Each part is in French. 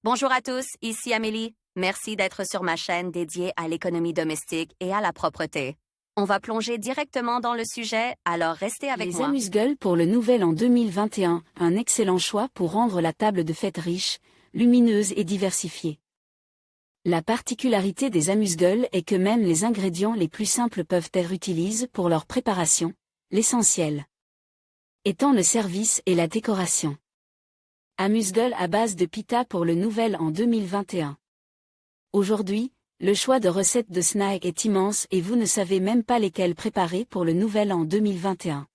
Bonjour à tous, ici Amélie. Merci d'être sur ma chaîne dédiée à l'économie domestique et à la propreté. On va plonger directement dans le sujet, alors restez avec Les moi. amuse-gueules pour le nouvel an 2021, un excellent choix pour rendre la table de fête riche, lumineuse et diversifiée. La particularité des amuse-gueules est que même les ingrédients les plus simples peuvent être utilisés pour leur préparation, l'essentiel étant le service et la décoration. Amuse-gueules à base de pita pour le nouvel an 2021. Aujourd'hui, le choix de recettes de snacks est immense et vous ne savez même pas lesquelles préparer pour le nouvel an 2021.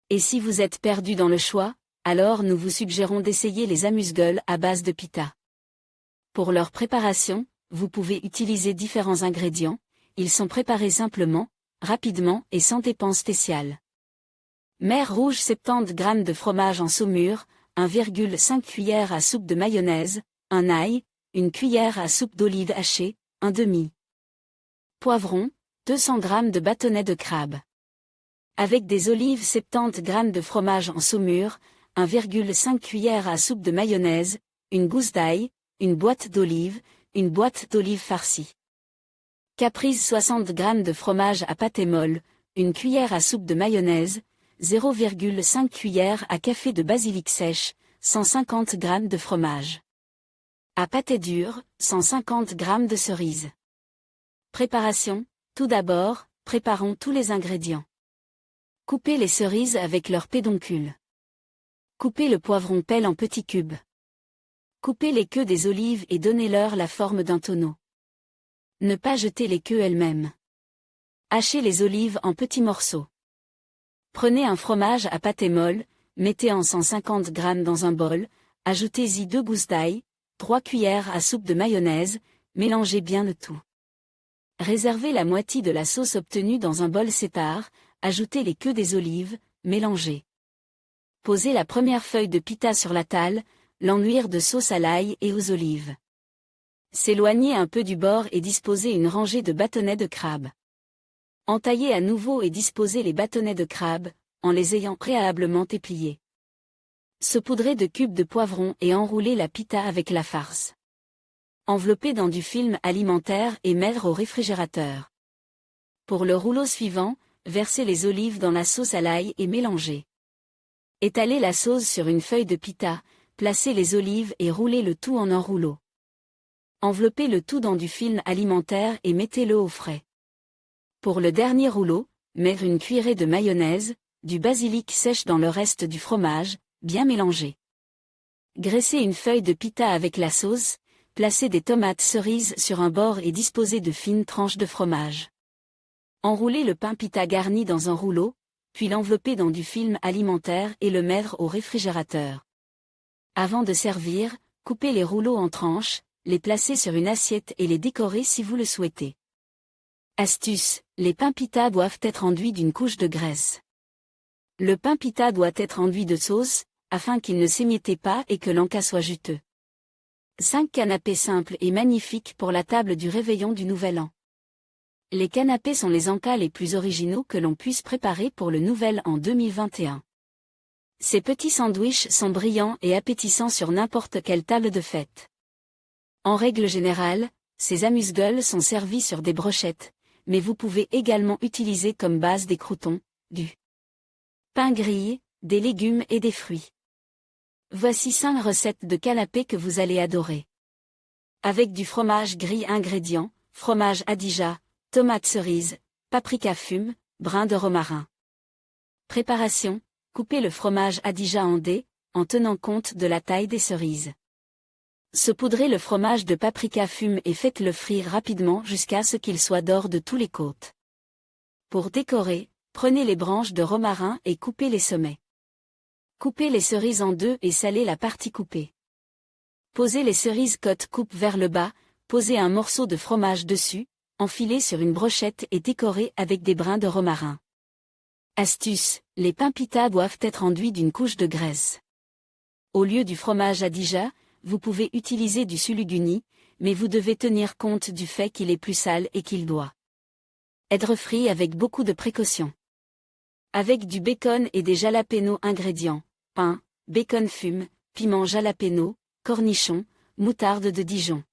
Et si vous êtes perdu dans le choix, alors nous vous suggérons d'essayer les amuse-gueules à base de pita. Pour leur préparation, vous pouvez utiliser différents ingrédients, ils sont préparés simplement, rapidement et sans dépenses spéciales. Mer rouge 70 g de fromage en saumure, 1,5 cuillère à soupe de mayonnaise, un ail, une cuillère à soupe d'olive hachée, un demi. Poivron, 200 g de bâtonnets de crabe. Avec des olives 70 g de fromage en saumure, 1,5 cuillère à soupe de mayonnaise, une gousse d'ail, une boîte d'olives, une boîte d'olives farcie. Caprese 60 g de fromage à pâte molle, une cuillère à soupe de mayonnaise, 0,5 cuillère à café de basilic sèche, 150 g de fromage. À pâté dur, 150 g de cerises. Préparation. Tout d'abord, préparons tous les ingrédients. Coupez les cerises avec leur pédoncule. Coupez le poivron pelle en petits cubes. Coupez les queues des olives et donnez-leur la forme d'un tonneau. Ne pas jeter les queues elles-mêmes. Hachez les olives en petits morceaux. Prenez un fromage à pâte molle, mettez en 150 g dans un bol, ajoutez-y 2 gousses d'ail, 3 cuillères à soupe de mayonnaise, mélangez bien le tout. Réservez la moitié de la sauce obtenue dans un bol sépare, ajoutez les queues des olives, mélangez. Posez la première feuille de pita sur la table, l'enduire de sauce à l'ail et aux olives. S'éloignez un peu du bord et disposez une rangée de bâtonnets de crabe. Entaillez à nouveau et disposez les bâtonnets de crabe, en les ayant préalablement épliés. Saupoudrez de cubes de poivron et enroulez la pita avec la farce. Enveloppez dans du film alimentaire et mettre au réfrigérateur. Pour le rouleau suivant, versez les olives dans la sauce à l'ail et mélangez. Étalez la sauce sur une feuille de pita, placez les olives et roulez le tout en un rouleau. Enveloppez le tout dans du film alimentaire et mettez-le au frais. Pour le dernier rouleau, mettez une cuillerée de mayonnaise, du basilic sèche dans le reste du fromage, bien mélangé. Graissez une feuille de pita avec la sauce, placez des tomates cerises sur un bord et disposez de fines tranches de fromage. Enroulez le pain pita garni dans un rouleau, puis l'enveloppez dans du film alimentaire et le mettre au réfrigérateur. Avant de servir, coupez les rouleaux en tranches, les placez sur une assiette et les décorez si vous le souhaitez. Astuce, les pains pita doivent être enduits d'une couche de graisse. Le pain pita doit être enduit de sauce, afin qu'il ne s'émiette pas et que l'encas soit juteux. 5 canapés simples et magnifiques pour la table du réveillon du Nouvel An. Les canapés sont les encas les plus originaux que l'on puisse préparer pour le Nouvel An 2021. Ces petits sandwichs sont brillants et appétissants sur n'importe quelle table de fête. En règle générale, ces amuse-gueules sont servis sur des brochettes, mais vous pouvez également utiliser comme base des croûtons, du pain grillé, des légumes et des fruits. Voici 5 recettes de canapés que vous allez adorer. Avec du fromage gris ingrédients, fromage Adija, tomates cerises, paprika fume, brin de romarin. Préparation, coupez le fromage Adija en dés, en tenant compte de la taille des cerises. Saupoudrez le fromage de paprika fume et faites-le frire rapidement jusqu'à ce qu'il soit d'or de tous les côtes. Pour décorer, prenez les branches de romarin et coupez les sommets. Coupez les cerises en deux et salez la partie coupée. Posez les cerises côte coupe vers le bas, posez un morceau de fromage dessus, enfilez sur une brochette et décorez avec des brins de romarin. Astuce, les pains pita doivent être enduits d'une couche de graisse. Au lieu du fromage Adija, vous pouvez utiliser du suluguni, mais vous devez tenir compte du fait qu'il est plus sale et qu'il doit être frit avec beaucoup de précautions. Avec du bacon et des jalapenos ingrédients, pain, bacon fume, piment jalapeno, cornichons, moutarde de Dijon.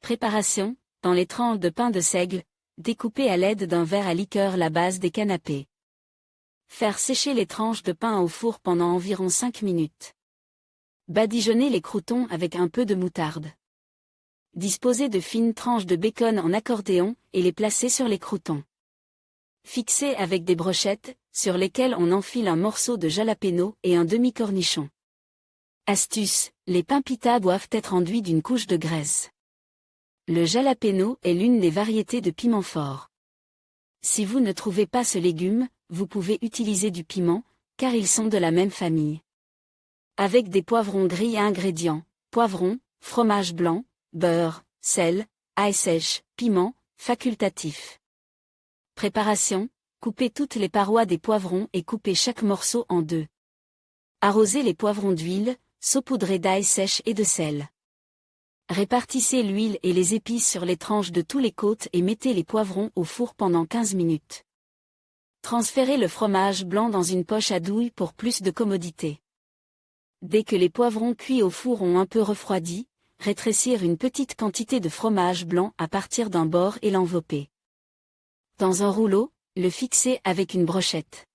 Préparation, dans les tranches de pain de seigle, découpez à l'aide d'un verre à liqueur la base des canapés. Faire sécher les tranches de pain au four pendant environ 5 minutes. Badigeonner les croûtons avec un peu de moutarde. Disposer de fines tranches de bacon en accordéon et les placer sur les croûtons. Fixer avec des brochettes, sur lesquelles on enfile un morceau de jalapeno et un demi-cornichon. Astuce, les pains pita doivent être enduits d'une couche de graisse. Le jalapeno est l'une des variétés de piment fort. Si vous ne trouvez pas ce légume, vous pouvez utiliser du piment, car ils sont de la même famille. Avec des poivrons gris ingrédients, poivrons, fromage blanc, beurre, sel, ail sèche, piment, facultatif. Préparation, coupez toutes les parois des poivrons et coupez chaque morceau en deux. Arrosez les poivrons d'huile, saupoudrez d'ail sèche et de sel. Répartissez l'huile et les épices sur les tranches de tous les côtes et mettez les poivrons au four pendant 15 minutes. Transférez le fromage blanc dans une poche à douille pour plus de commodité. Dès que les poivrons cuits au four ont un peu refroidi, rétrécir une petite quantité de fromage blanc à partir d'un bord et l'envelopper. Dans un rouleau, le fixer avec une brochette.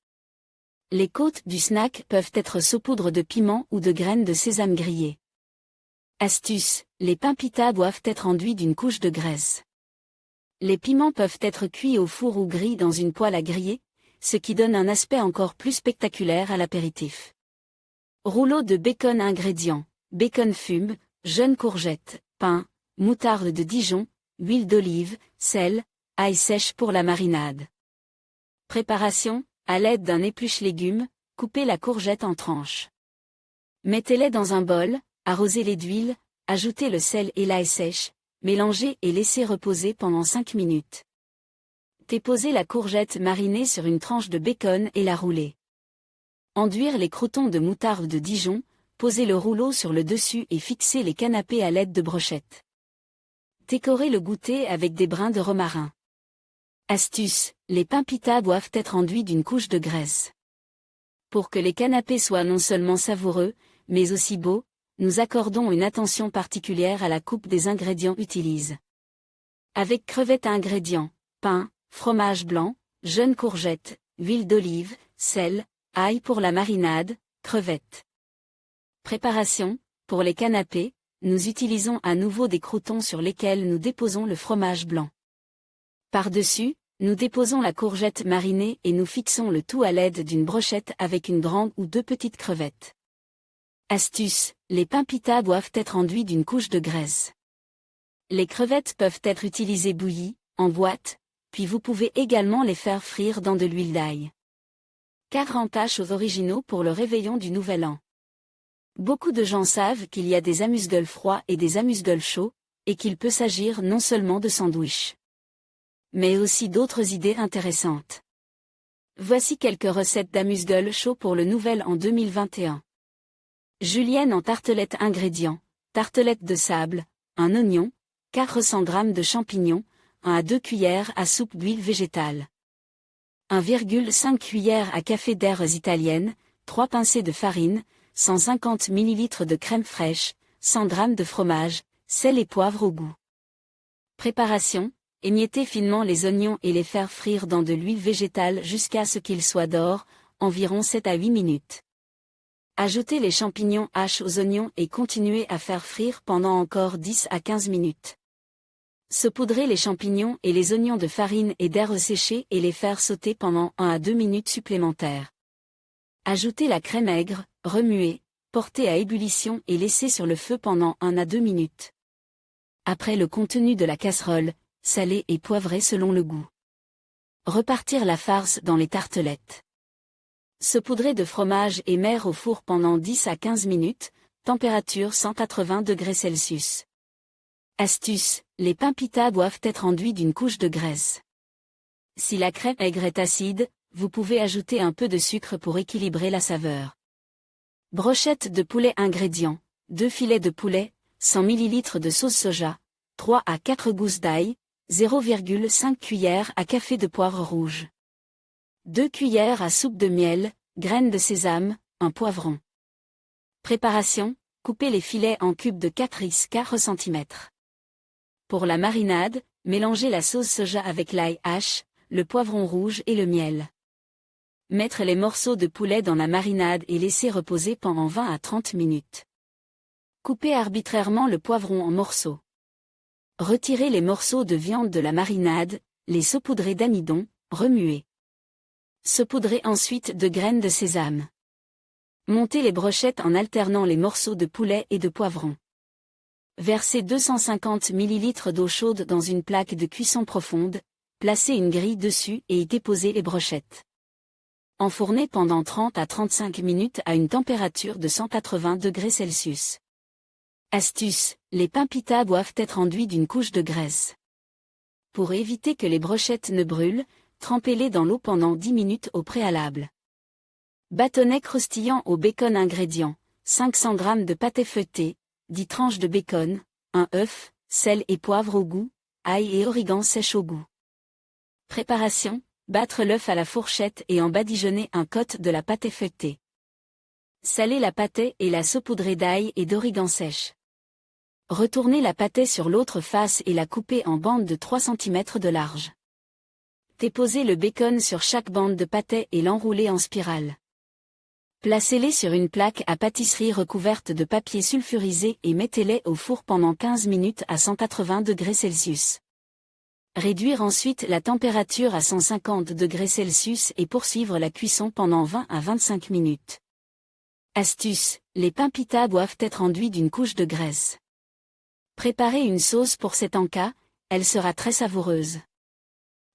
Les côtes du snack peuvent être saupoudre de piment ou de graines de sésame grillées. Astuce, les pains pita doivent être enduits d'une couche de graisse. Les piments peuvent être cuits au four ou grillés dans une poêle à griller, ce qui donne un aspect encore plus spectaculaire à l'apéritif. Rouleau de bacon ingrédients, bacon fume, jeunes courgettes, pain, moutarde de Dijon, huile d'olive, sel, ail sèche pour la marinade. Préparation, à l'aide d'un épluche-légumes, coupez la courgette en tranches. Mettez-les dans un bol, arrosez-les d'huile, ajoutez le sel et l'ail sèche, mélangez et laissez reposer pendant 5 minutes. Déposez la courgette marinée sur une tranche de bacon et la roulez. Enduire les croûtons de moutarde de Dijon, posez le rouleau sur le dessus et fixez les canapés à l'aide de brochettes. Décorez le goûter avec des brins de romarin. Astuce, les pains pita doivent être enduits d'une couche de graisse. Pour que les canapés soient non seulement savoureux, mais aussi beaux, nous accordons une attention particulière à la coupe des ingrédients utilisés. Avec crevettes à ingrédients, pain, fromage blanc, jeunes courgettes, huile d'olive, sel, ail pour la marinade, crevettes. Préparation, pour les canapés, nous utilisons à nouveau des croûtons sur lesquels nous déposons le fromage blanc. Par-dessus, nous déposons la courgette marinée et nous fixons le tout à l'aide d'une brochette avec une grande ou 2 petites crevettes. Astuce, les pains pita doivent être enduits d'une couche de graisse. Les crevettes peuvent être utilisées bouillies, en boîte, puis vous pouvez également les faire frire dans de l'huile d'ail. 40 tâches aux originaux pour le réveillon du Nouvel An. Beaucoup de gens savent qu'il y a des amuse-gueules froids et des amuse-gueules chauds, et qu'il peut s'agir non seulement de sandwichs, mais aussi d'autres idées intéressantes. Voici quelques recettes d'amuse-gueules chauds pour le Nouvel An 2021. Julienne en tartelette ingrédients, tartelette de sable, un oignon, 400 g de champignons, 1 à 2 cuillères à soupe d'huile végétale. 1,5 cuillère à café d'herbes italiennes, 3 pincées de farine, 150 ml de crème fraîche, 100 g de fromage, sel et poivre au goût. Préparation, émiettez finement les oignons et les faire frire dans de l'huile végétale jusqu'à ce qu'ils soient d'or, environ 7 à 8 minutes. Ajoutez les champignons hachés aux oignons et continuez à faire frire pendant encore 10 à 15 minutes. Saupoudrez les champignons et les oignons de farine et d'herbes séchées et les faire sauter pendant 1 à 2 minutes supplémentaires. Ajoutez la crème aigre, remuez, portez à ébullition et laissez sur le feu pendant 1 à 2 minutes. Après le contenu de la casserole, salez et poivrez selon le goût. Repartir la farce dans les tartelettes. Saupoudrer de fromage et mer au four pendant 10 à 15 minutes, température 180 degrés Celsius. Astuce, les pains pita doivent être enduits d'une couche de graisse. Si la crème aigre est acide, vous pouvez ajouter un peu de sucre pour équilibrer la saveur. Brochette de poulet ingrédients, 2 filets de poulet, 100 ml de sauce soja, 3 à 4 gousses d'ail, 0,5 cuillères à café de poivre rouge. 2 cuillères à soupe de miel, graines de sésame, un poivron. Préparation, coupez les filets en cubes de 4x4 cm. Pour la marinade, mélangez la sauce soja avec l'ail hache, le poivron rouge et le miel. Mettre les morceaux de poulet dans la marinade et laisser reposer pendant 20 à 30 minutes. Coupez arbitrairement le poivron en morceaux. Retirez les morceaux de viande de la marinade, les saupoudrez d'amidon, remuez. Saupoudrez ensuite de graines de sésame. Montez les brochettes en alternant les morceaux de poulet et de poivron. Versez 250 ml d'eau chaude dans une plaque de cuisson profonde, placez une grille dessus et y déposez les brochettes. Enfournez pendant 30 à 35 minutes à une température de 180 degrés Celsius. Astuce, les pains pita doivent être enduits d'une couche de graisse. Pour éviter que les brochettes ne brûlent, trempez-les dans l'eau pendant 10 minutes au préalable. Bâtonnet croustillant au bacon. Ingrédients, 500 g de pâté feuilleté, 10 tranches de bacon, un œuf, sel et poivre au goût, ail et origan sèche au goût. Préparation, battre l'œuf à la fourchette et en badigeonner un côte de la pâté feuilletée. Saler la pâté et la saupoudrer d'ail et d'origan sèche. Retournez la pâté sur l'autre face et la coupez en bandes de 3 cm de large. Déposez le bacon sur chaque bande de pâté et l'enroulez en spirale. Placez-les sur une plaque à pâtisserie recouverte de papier sulfurisé et mettez-les au four pendant 15 minutes à 180 degrés Celsius. Réduire ensuite la température à 150 degrés Celsius et poursuivre la cuisson pendant 20 à 25 minutes. Astuce, les pains pita doivent être enduits d'une couche de graisse. Préparez une sauce pour cet encas, elle sera très savoureuse.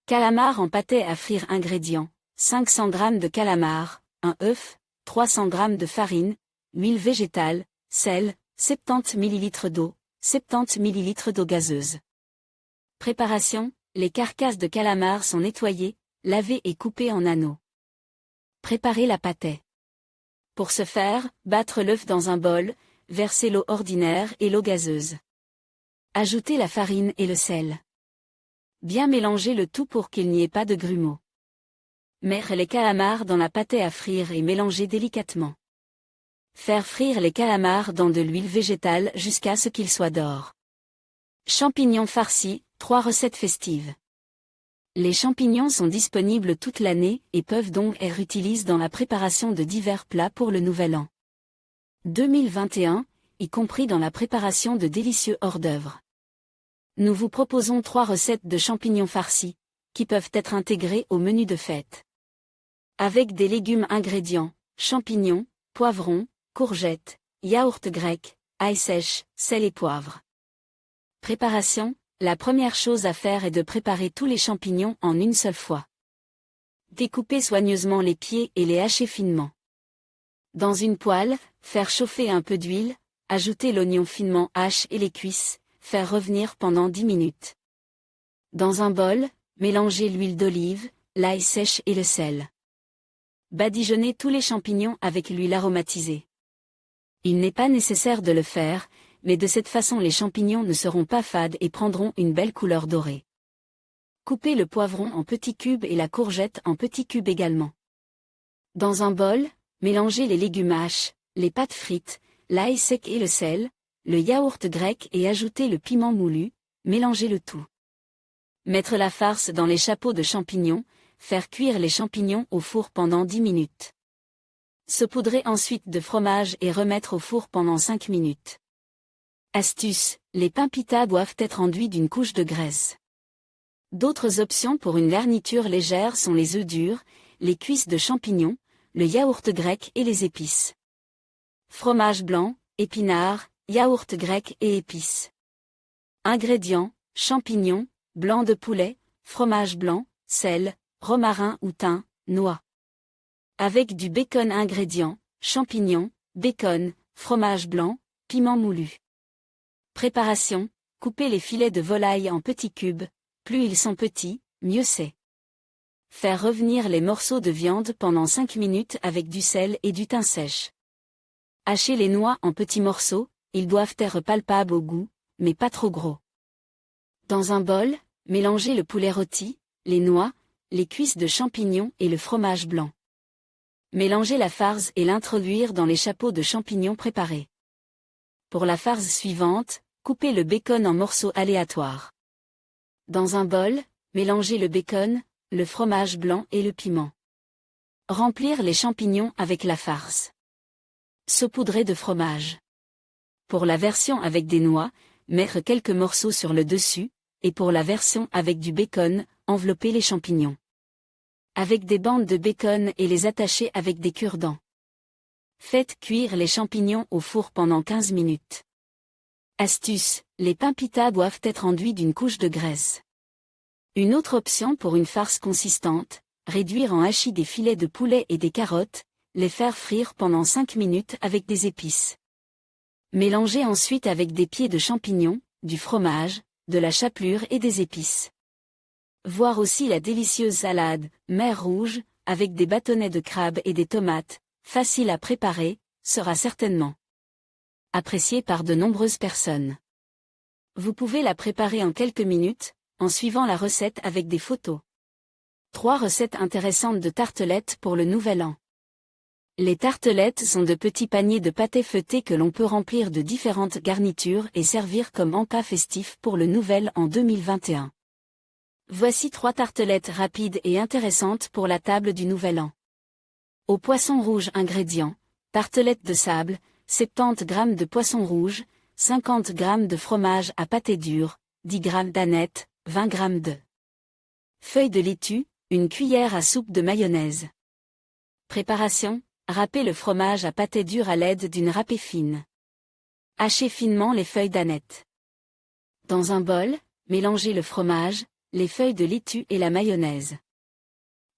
Calamar en pâté à frire. Ingrédients, 500 g de calamar, un œuf, 300 g de farine, huile végétale, sel, 70 ml d'eau, 70 ml d'eau gazeuse. Préparation, les carcasses de calamar sont nettoyées, lavées et coupées en anneaux. Préparez la pâté. Pour ce faire, battre l'œuf dans un bol, versez l'eau ordinaire et l'eau gazeuse. Ajoutez la farine et le sel. Bien mélanger le tout pour qu'il n'y ait pas de grumeaux. Mettre les calamars dans la pâté à frire et mélanger délicatement. Faire frire les calamars dans de l'huile végétale jusqu'à ce qu'ils soient d'or. Champignons farcis, 3 recettes festives. Les champignons sont disponibles toute l'année et peuvent donc être utilisés dans la préparation de divers plats pour le Nouvel An 2021, y compris dans la préparation de délicieux hors-d'œuvre. Nous vous proposons 3 recettes de champignons farcis, qui peuvent être intégrées au menu de fête. Avec des légumes. Ingrédients, champignons, poivrons, courgettes, yaourt grec, ail sèche, sel et poivre. Préparation, la première chose à faire est de préparer tous les champignons en une seule fois. Découpez soigneusement les pieds et les hacher finement. Dans une poêle, faire chauffer un peu d'huile, ajouter l'oignon finement haché et les cuisses, faire revenir pendant 10 minutes. Dans un bol, mélangez l'huile d'olive, l'ail sèche et le sel. Badigeonnez tous les champignons avec l'huile aromatisée. Il n'est pas nécessaire de le faire, mais de cette façon les champignons ne seront pas fades et prendront une belle couleur dorée. Coupez le poivron en petits cubes et la courgette en petits cubes également. Dans un bol, mélangez les légumes hachés, les pâtes frites, l'ail sec et le sel, le yaourt grec et ajoutez le piment moulu, mélangez le tout. Mettre la farce dans les chapeaux de champignons, faire cuire les champignons au four pendant 10 minutes. Saupoudrer ensuite de fromage et remettre au four pendant 5 minutes. Astuce, les pains pita doivent être enduits d'une couche de graisse. D'autres options pour une garniture légère sont les œufs durs, les cuisses de champignons, le yaourt grec et les épices. Fromage blanc, épinards, yaourt grec et épices. Ingrédients, champignons, blanc de poulet, fromage blanc, sel, romarin ou thym, noix. Avec du bacon. Ingrédients, champignons, bacon, fromage blanc, piment moulu. Préparation, coupez les filets de volaille en petits cubes, plus ils sont petits, mieux c'est. Faire revenir les morceaux de viande pendant 5 minutes avec du sel et du thym sèche. Hacher les noix en petits morceaux, ils doivent être palpables au goût, mais pas trop gros. Dans un bol, mélangez le poulet rôti, les noix, les cuisses de champignons et le fromage blanc. Mélangez la farce et l'introduire dans les chapeaux de champignons préparés. Pour la farce suivante, coupez le bacon en morceaux aléatoires. Dans un bol, mélangez le bacon, le fromage blanc et le piment. Remplir les champignons avec la farce. Saupoudrer de fromage. Pour la version avec des noix, mettre quelques morceaux sur le dessus, et pour la version avec du bacon, envelopper les champignons avec des bandes de bacon et les attacher avec des cure-dents. Faites cuire les champignons au four pendant 15 minutes. Astuce, les pains pita doivent être enduits d'une couche de graisse. Une autre option pour une farce consistante, réduire en hachis des filets de poulet et des carottes, les faire frire pendant 5 minutes avec des épices. Mélangez ensuite avec des pieds de champignons, du fromage, de la chapelure et des épices. Voir aussi la délicieuse salade, mer rouge, avec des bâtonnets de crabe et des tomates, facile à préparer, sera certainement appréciée par de nombreuses personnes. Vous pouvez la préparer en quelques minutes, en suivant la recette avec des photos. 3 recettes intéressantes de tartelettes pour le Nouvel An. Les tartelettes sont de petits paniers de pâté feuilleté que l'on peut remplir de différentes garnitures et servir comme encas festif pour le Nouvel An 2021. Voici 3 tartelettes rapides et intéressantes pour la table du Nouvel An. Au poisson rouge ingrédients, tartelettes de sable, 70 g de poisson rouge, 50 g de fromage à pâté dur, 10 g d'anettes, 20 g de feuilles de laitue, une cuillère à soupe de mayonnaise. Préparation, râpez le fromage à pâté dur à l'aide d'une râpée fine. Hachez finement les feuilles d'anettes. Dans un bol, mélangez le fromage, les feuilles de laitue et la mayonnaise.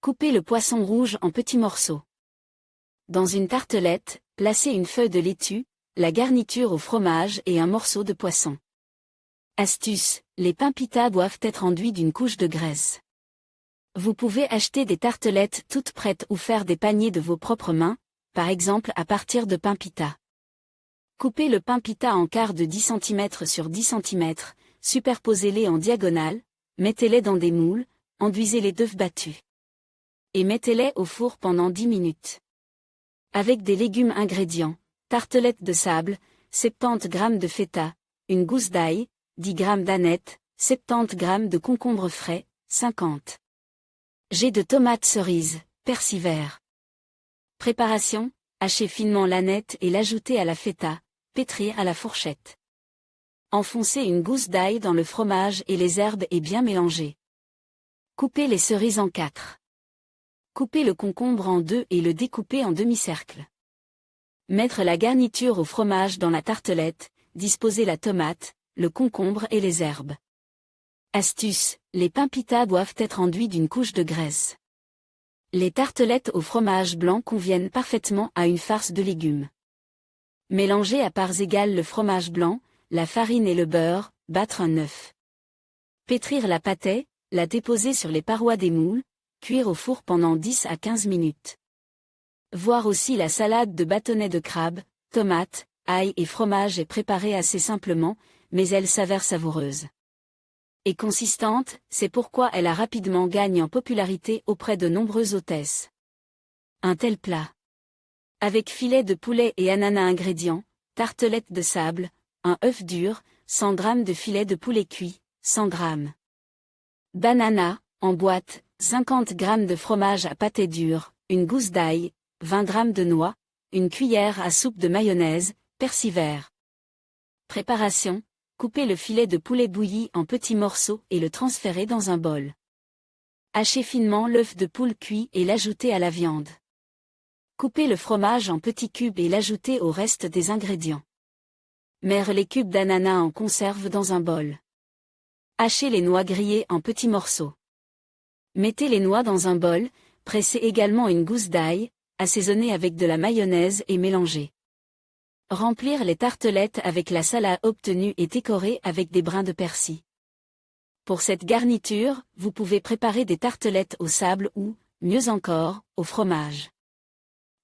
Coupez le poisson rouge en petits morceaux. Dans une tartelette, placez une feuille de laitue, la garniture au fromage et un morceau de poisson. Astuce, les pains pita doivent être enduits d'une couche de graisse. Vous pouvez acheter des tartelettes toutes prêtes ou faire des paniers de vos propres mains, par exemple à partir de pain pita. Coupez le pain pita en quarts de 10 cm sur 10 cm, superposez-les en diagonale, mettez-les dans des moules, enduisez-les d'œufs battus. Et mettez-les au four pendant 10 minutes. Avec des légumes ingrédients, tartelettes de sable, 70 g de feta, une gousse d'ail, 10 g d'anettes, 70 g de concombres frais, 50 g de tomates cerises, persil vert. Préparation, hachez finement l'aneth et l'ajoutez à la feta, pétrir à la fourchette. Enfoncez une gousse d'ail dans le fromage et les herbes et bien mélanger. Coupez les cerises en 4. Coupez le concombre en 2 et le découpez en demi-cercle. Mettre la garniture au fromage dans la tartelette, disposer la tomate, le concombre et les herbes. Astuce, les pains pita doivent être enduits d'une couche de graisse. Les tartelettes au fromage blanc conviennent parfaitement à une farce de légumes. Mélangez à parts égales le fromage blanc, la farine et le beurre, battre un œuf. Pétrir la pâtée, la déposer sur les parois des moules, cuire au four pendant 10 à 15 minutes. Voir aussi la salade de bâtonnets de crabe, tomates, ail et fromage est préparée assez simplement, mais elle s'avère savoureuse. Et consistante, c'est pourquoi elle a rapidement gagné en popularité auprès de nombreuses hôtesses. Un tel plat. Avec filet de poulet et ananas ingrédients, tartelette de sable, un œuf dur, 100 g de filet de poulet cuit, 100 g d'ananas, en boîte, 50 g de fromage à pâté dur, une gousse d'ail, 20 g de noix, une cuillère à soupe de mayonnaise, persil vert. Préparation, coupez le filet de poulet bouilli en petits morceaux et le transférez dans un bol. Hachez finement l'œuf de poule cuit et l'ajoutez à la viande. Coupez le fromage en petits cubes et l'ajoutez au reste des ingrédients. Mère les cubes d'ananas en conserve dans un bol. Hachez les noix grillées en petits morceaux. Mettez les noix dans un bol, pressez également une gousse d'ail, assaisonnez avec de la mayonnaise et mélangez. Remplir les tartelettes avec la salade obtenue et décorer avec des brins de persil. Pour cette garniture, vous pouvez préparer des tartelettes au sable ou, mieux encore, au fromage.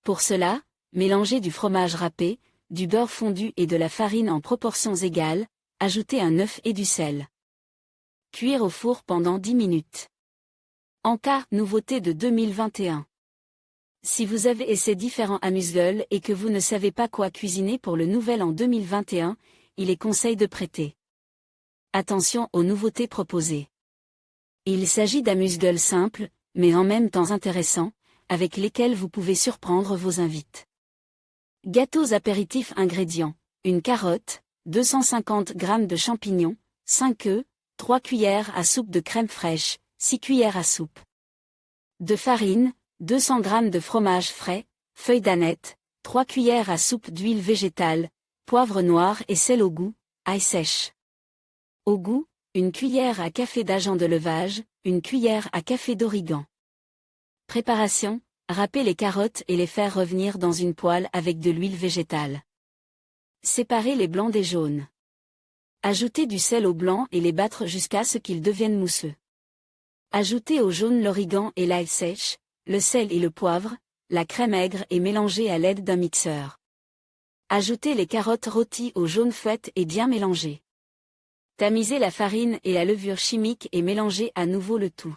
Pour cela, mélangez du fromage râpé, du beurre fondu et de la farine en proportions égales, ajoutez un œuf et du sel. Cuire au four pendant 10 minutes. Encas, nouveauté de 2021. Si vous avez essayé différents amuse-gueules et que vous ne savez pas quoi cuisiner pour le nouvel an 2021, il est conseil de prêter attention aux nouveautés proposées. Il s'agit d'amuse-gueules simples, mais en même temps intéressants, avec lesquels vous pouvez surprendre vos invités. Gâteaux apéritifs. Ingrédients: une carotte, 250 g de champignons, 5 œufs, 3 cuillères à soupe de crème fraîche, 6 cuillères à soupe de farine, 200 g de fromage frais, feuilles d'aneth, 3 cuillères à soupe d'huile végétale, poivre noir et sel au goût, ail sèche. Au goût, une cuillère à café d'agent de levage, une cuillère à café d'origan. Préparation: râper les carottes et les faire revenir dans une poêle avec de l'huile végétale. Séparer les blancs des jaunes. Ajouter du sel au blanc et les battre jusqu'à ce qu'ils deviennent mousseux. Ajouter au jaune l'origan et l'ail sèche, le sel et le poivre, la crème aigre et mélanger à l'aide d'un mixeur. Ajouter les carottes rôties au jaune fouette et bien mélanger. Tamiser la farine et la levure chimique et mélanger à nouveau le tout.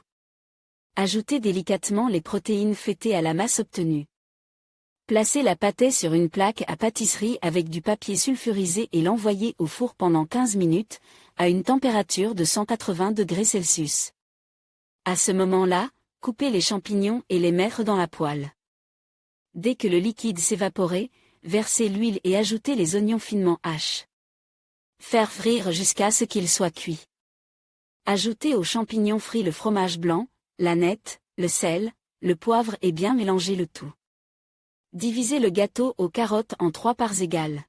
Ajouter délicatement les protéines fêtées à la masse obtenue. Placer la pâtée sur une plaque à pâtisserie avec du papier sulfurisé et l'envoyer au four pendant 15 minutes, à une température de 180 degrés Celsius. À ce moment-là, coupez les champignons et les mettre dans la poêle. Dès que le liquide s'évaporer, versez l'huile et ajoutez les oignons finement hachés. Faire frire jusqu'à ce qu'ils soient cuits. Ajoutez aux champignons frits le fromage blanc, l'aneth, le sel, le poivre et bien mélanger le tout. Divisez le gâteau aux carottes en 3 parts égales.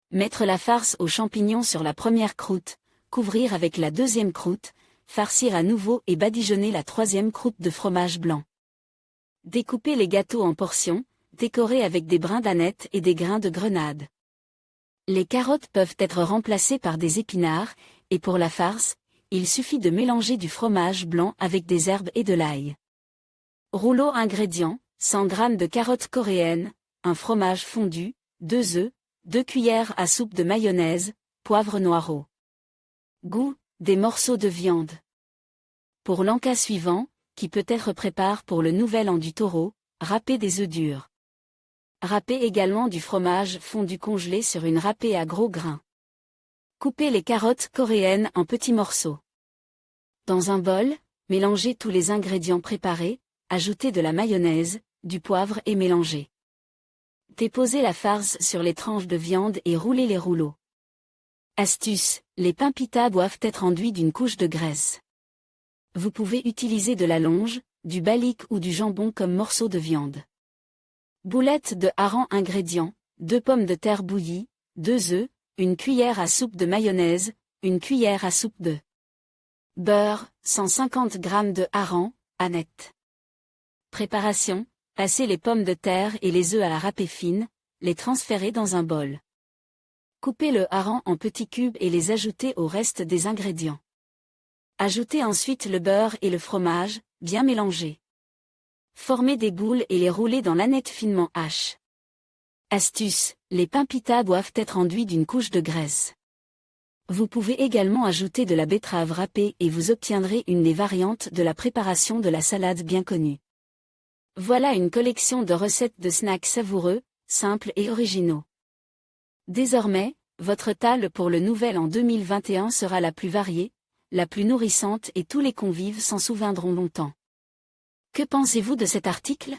Mettre la farce aux champignons sur la première croûte, couvrir avec la deuxième croûte, farcir à nouveau et badigeonner la troisième croûte de fromage blanc. Découper les gâteaux en portions, décorer avec des brins d'aneth et des grains de grenade. Les carottes peuvent être remplacées par des épinards, et pour la farce, il suffit de mélanger du fromage blanc avec des herbes et de l'ail. Rouleau. Ingrédients: 100 g de carottes coréennes, un fromage fondu, 2 œufs, 2 cuillères à soupe de mayonnaise, poivre noir au goût, des morceaux de viande. Pour l'encas suivant, qui peut être prépare pour le nouvel an du taureau, râpez des œufs durs. Râpez également du fromage fondu congelé sur une râpée à gros grains. Coupez les carottes coréennes en petits morceaux. Dans un bol, mélangez tous les ingrédients préparés, ajoutez de la mayonnaise, du poivre et mélangez. Déposez la farce sur les tranches de viande et roulez les rouleaux. Astuce: les pains pita doivent être enduits d'une couche de graisse. Vous pouvez utiliser de la longe, du balik ou du jambon comme morceau de viande. Boulettes de hareng. Ingrédients: 2 pommes de terre bouillies, 2 œufs, une cuillère à soupe de mayonnaise, une cuillère à soupe de beurre, 150 g de hareng, aneth. Préparation: passer les pommes de terre et les œufs à la râpée fine, les transférer dans un bol. Coupez le hareng en petits cubes et les ajouter au reste des ingrédients. Ajoutez ensuite le beurre et le fromage, bien mélangés. Formez des boules et les roulez dans l'aneth finement hachée. Astuce: les pains pita doivent être enduits d'une couche de graisse. Vous pouvez également ajouter de la betterave râpée et vous obtiendrez une des variantes de la préparation de la salade bien connue. Voilà une collection de recettes de snacks savoureux, simples et originaux. Désormais, votre table pour le nouvel an 2021 sera la plus variée, la plus nourrissante et tous les convives s'en souviendront longtemps. Que pensez-vous de cet article ?